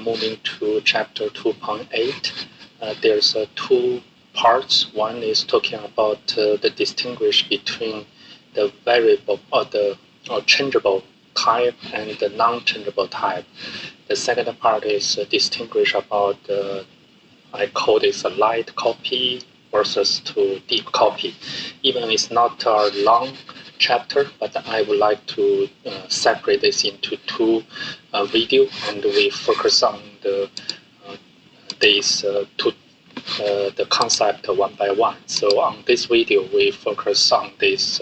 moving to chapter 2.8. There's two parts. One is talking about the distinguish between the variable or the changeable type and the non-changeable type. The second part is distinguish about I call this a light copy versus to deep copy. Even it's not a long chapter, but I would like to separate this into two videos, and we focus on the concept one by one. So on this video, we focus on this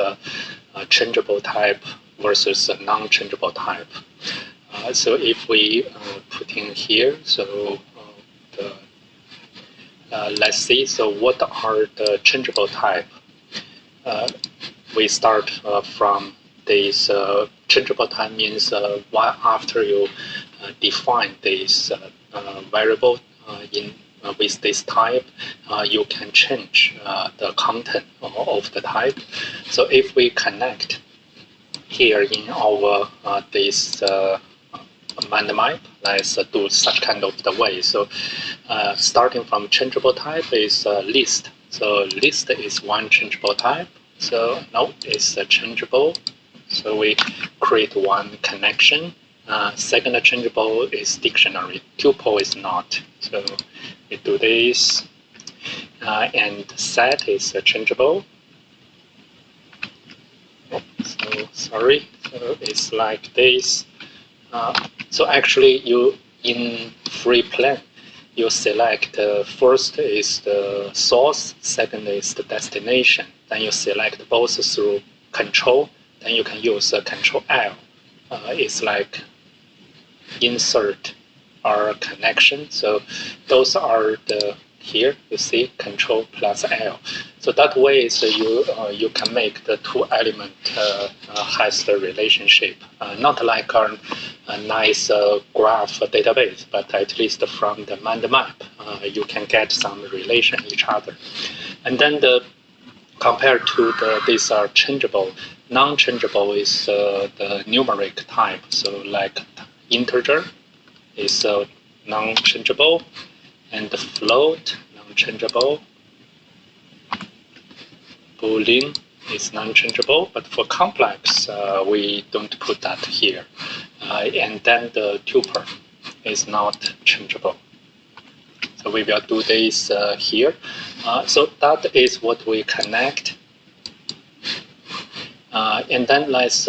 changeable type versus a non-changeable type. So if we put in here, so let's see. So what are the changeable type? We start from this changeable type means after you define this variable with this type, you can change the content of the type. So if we connect here in our this mind map, let's do such kind of the way. So starting from changeable type is list. So list is one changeable type. So now it's changeable. So we create one connection. Second changeable is dictionary. Tuple is not. So we do this. And set is changeable. So sorry. So it's like this. So actually, you in free plan, you select first is the source, second is the destination. Then you select both through control. Then you can use control L. It's like insert or connection. So those are the here you see control plus L. So that way is you can make the two element has the relationship. Not like a nice graph database, but at least from the mind map, you can get some relation each other. And then compared to these are changeable. Non-changeable is the numeric type. So like integer is non-changeable, and the float non-changeable. Boolean is non-changeable, but for complex we don't put that here. And then the tuple is not changeable. So we will do this here. So that is what we connect. And then let's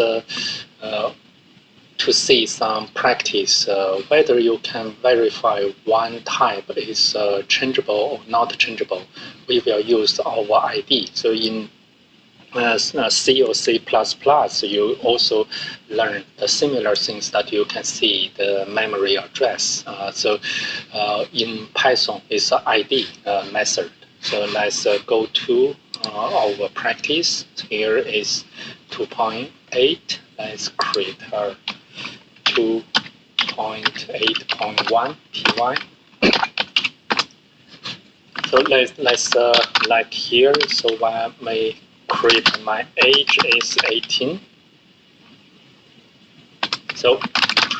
to see some practice whether you can verify one type is changeable or not changeable. We will use our ID. So in C or C++, you also learn the similar things that you can see the memory address. So in Python, it's an ID method. So let's go to our practice. Here is 2.8. Let's create our 2.8.1 py. So let's like here. So I may create my age is 18. So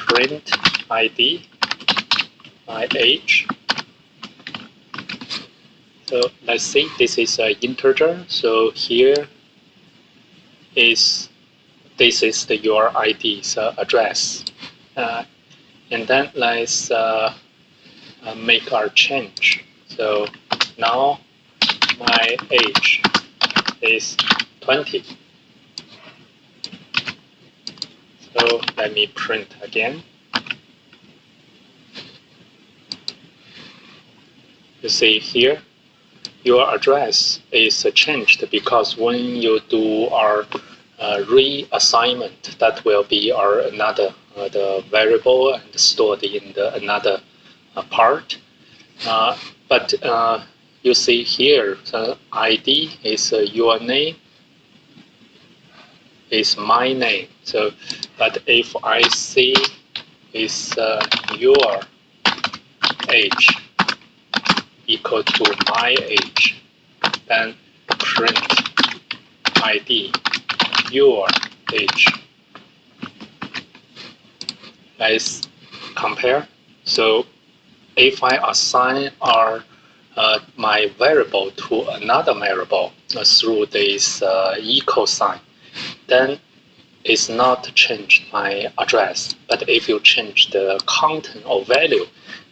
print ID my age. So let's see, this is an integer. So here is this is your ID's address. And then let's make our change. So now my age is 20. So let me print again. You see here, your address is changed because when you do our reassignment, that will be our another the variable and stored in the another part. But you see here, the ID is your name, is my name. So, but if I see is your age equal to my age, then print ID your age. Let's compare. So if I assign my variable to another variable through this equal sign, then it's not change my address. But if you change the content or value,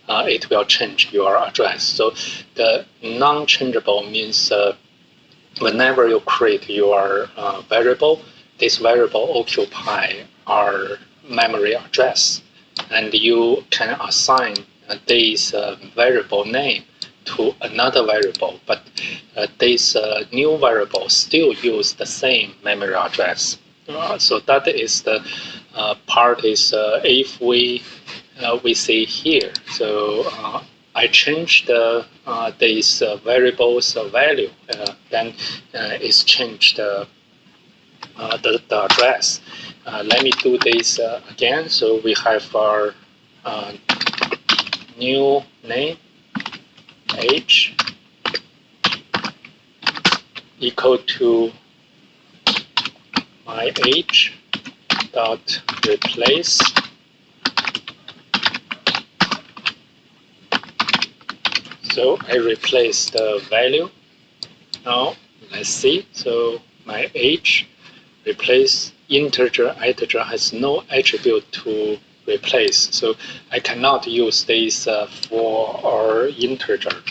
it will change your address. So the non-changeable means whenever you create your variable, this variable occupy our memory address, and you can assign this variable name to another variable, but this new variable still use the same memory address. So that is the part is if we see here. So I change this variable's value, then it's changed the address. Let me do this again. So we have our new name age equal to my age dot replace so I replace the value. Now let's see. So my age replace integer has no attribute to replace, so I cannot use this for our integer.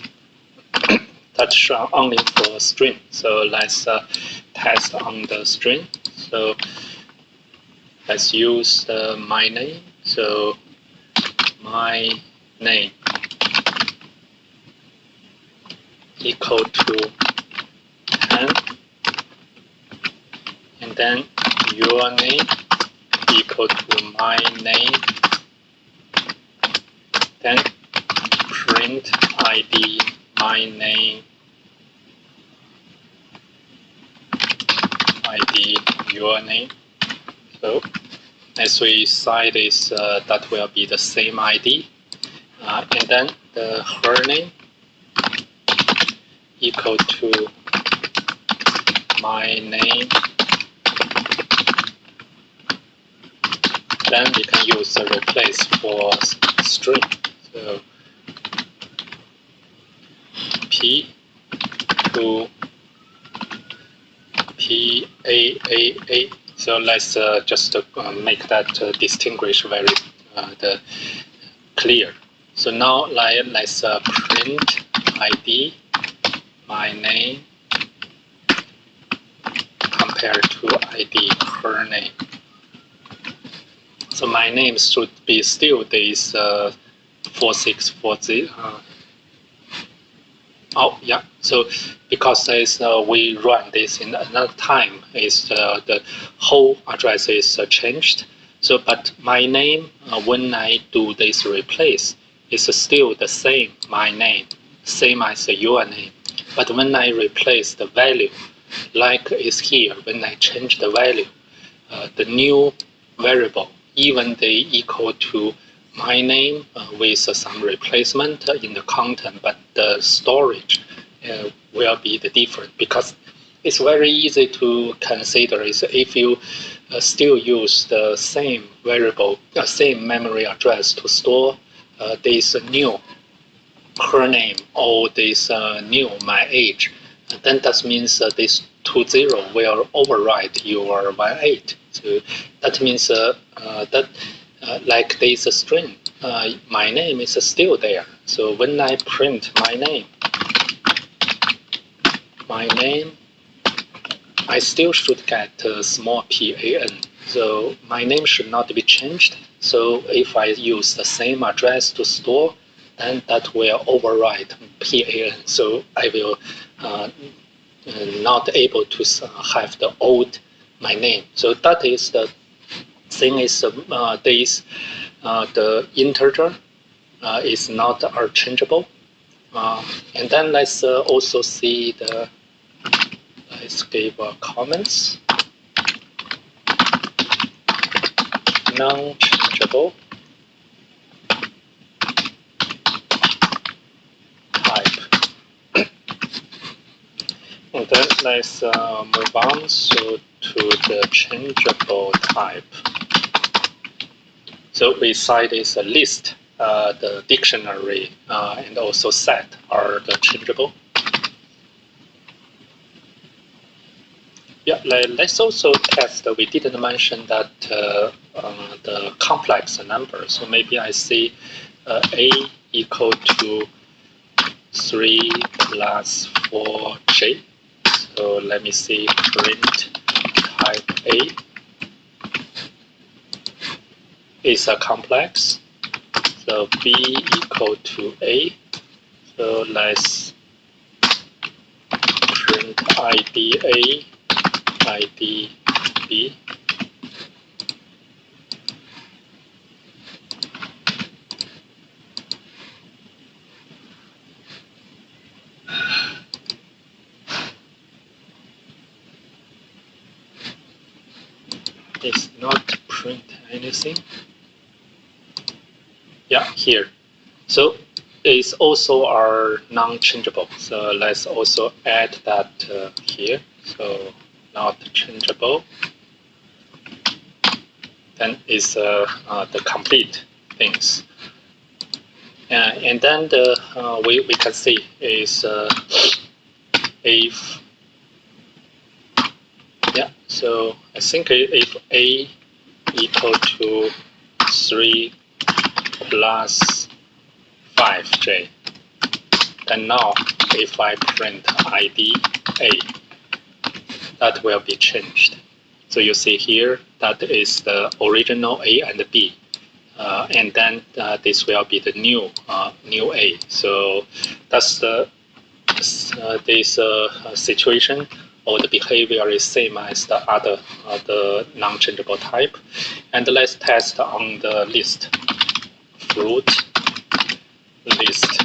That's only for string. So let's test on the string. So let's use my name. So my name equal to 10, and then your name equal to my name, then print ID my name ID your name. So as we cite this, that will be the same ID, and then the her name equal to my name. Then we can use the replace for string. So P to PAAA. So let's just make that distinguish very clear. So now let's print ID my name compared to ID her name. So my name should be still this 4640. Oh yeah. So because this, we run this in another time, is the whole address is changed. So but my name, when I do this replace, is still the same my name, same as your name. But when I replace the value, like is here, when I change the value, the new variable, even they equal to my name with some replacement in the content, but the storage will be the different, because it's very easy to consider is if you still use the same variable, same memory address to store this new her name or this new my age, then that means this 20 will override your 18. So that means that like this string, my name is still there. So when I print my name, I still should get small pan. So my name should not be changed. So if I use the same address to store, then that will override pan. So I will not able to have the old my name. So that is the thing is this the integer is not changeable. And then let's also see the, let's give comments. Non-changeable type. And then let's move on so to the changeable type. So we cite is a list the dictionary and also set are the changeable. Yeah, let's also test. We didn't mention that the complex number. So maybe I say a equal to 3 plus 4j. So let me see print type A is a complex. So B equal to A. So let's print ID A, ID B. It's not print anything. Yeah, here. So it's also our non-changeable. So let's also add that here. So not changeable. Then is the complete things. And then we can see is if so I think if A equal to 3 plus 5j, then now if I print ID A, that will be changed. So you see here that is the original A and B, and then this will be the new A. So that's the this situation, or the behavior is same as the other the non-changeable type. And let's test on the list. Fruit list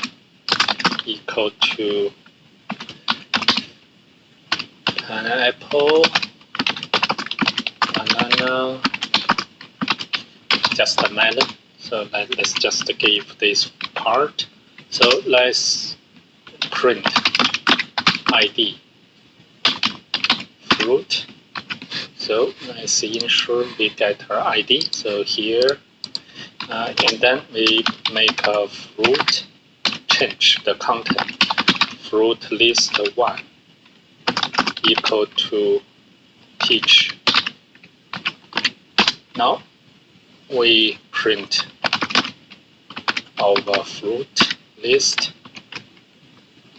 equal to pineapple, banana, just a melon. So let's just give this part. So let's print ID fruit. So let's ensure we get our ID. So here, and then we make a fruit, change the content. Fruit list 1 equal to peach. Now we print our fruit list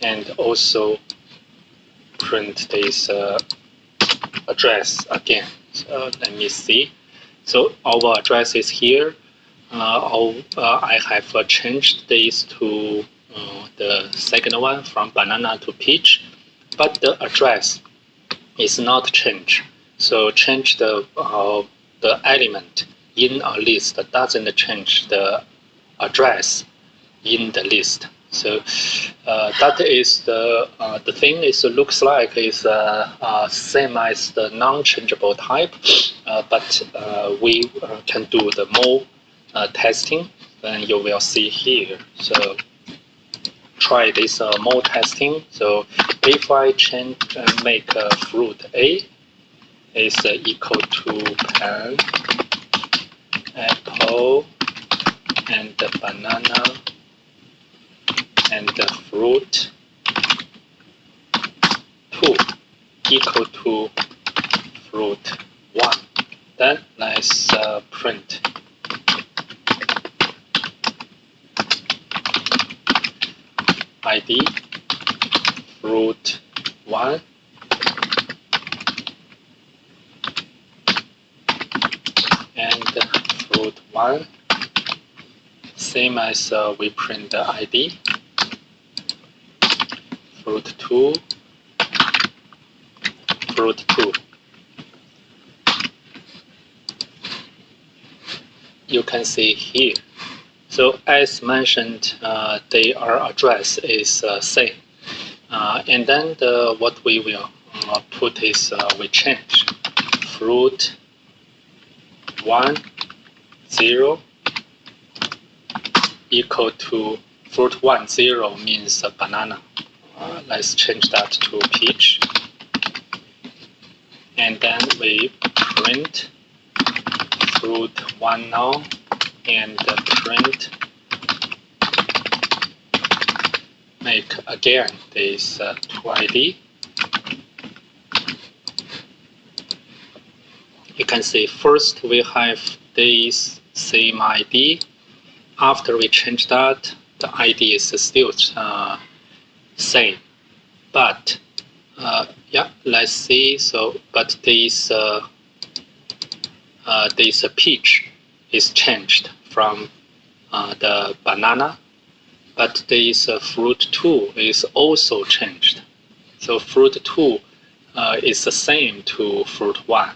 and also print this address again. So let me see. So our address is here. I have changed this to the second one from banana to peach, but the address is not changed. So change the element in a list doesn't change the address in the list. So that is the thing is looks like is same as the non-changeable type, but we can do the more testing. Then you will see here. So try this more testing. So if I change make fruit A is equal to pen, apple, and banana, and fruit 2 equal to fruit 1. Then let's print ID fruit 1 and fruit 1, same as we print the ID fruit 2, fruit 2. You can see here. So as mentioned, their address is same. And then what we will put is we change fruit 1, 0 equal to fruit 1, 0 means banana. Let's change that to peach. And then we print fruit 1 now and print make again this to ID. You can see first we have this same ID. After we change that, the ID is still same. But yeah, let's see. So, but this peach is changed from the banana, but this fruit 2 is also changed. So fruit 2 is the same to fruit 1.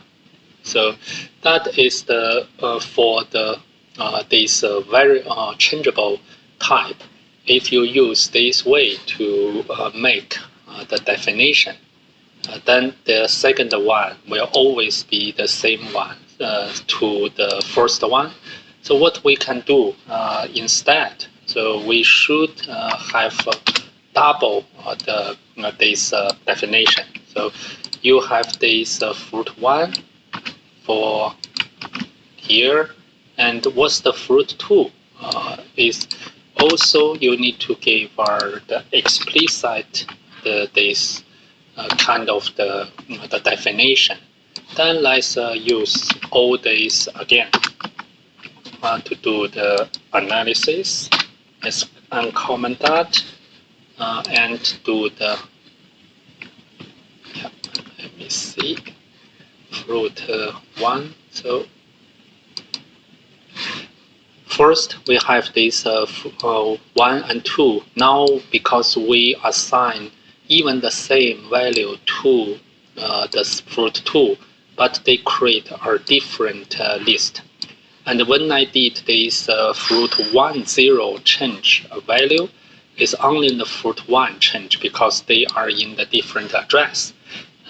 So that is the for the this very changeable type. If you use this way to make the definition, then the second one will always be the same one to the first one. So what we can do instead, so we should have double this definition. So you have this fruit 1 for here, and what's the fruit 2 is also you need to give the explicit this kind of the definition. Then let's use all this again to do the analysis. Let's uncomment that and do the let me see fruit 1. So first we have this 1 and 2. Now because we assign even the same value to the fruit 2, but they create a different list. And when I did this fruit 1 0 change value, it's only the fruit 1 change because they are in the different address.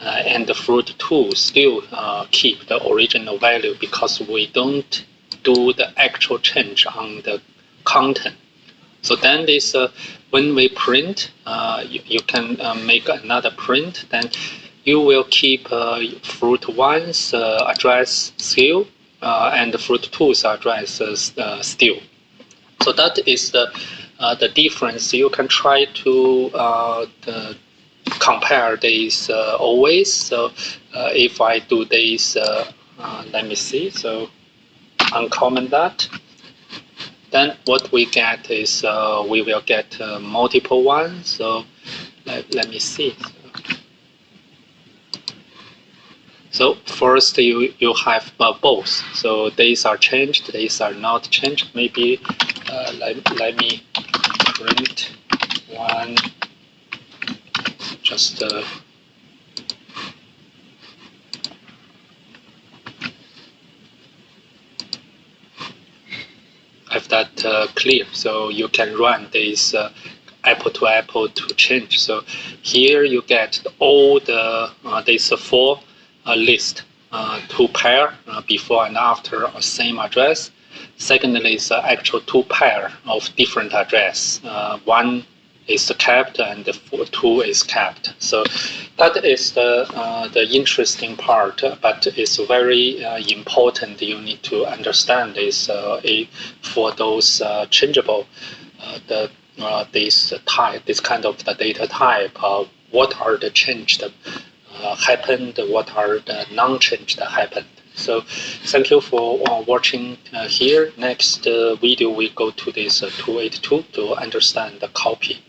And the fruit 2 still keep the original value because we don't do the actual change on the content. So then this when we print, you can make another print. Then you will keep fruit 1's address still and fruit 2's address still. So that is the difference. You can try to compare these always. So if I do this, let me see. So uncomment that. Then what we get is we will get multiple ones. So let me see. So first you have both. So these are changed, these are not changed. Maybe let me print one. Just have that clear, so you can run this apple to apple to change. So here you get all the this 4 list, 2 pair before and after a same address. Secondly, is actual 2 pair of different address. 1 is kept and the 2 is kept. So that is the interesting part, but it's very important. You need to understand this for those changeable this type, this kind of the data type. What are the changed happened? What are the non-changed happened? So thank you for watching here. Next video we go to this 282 to understand the copy.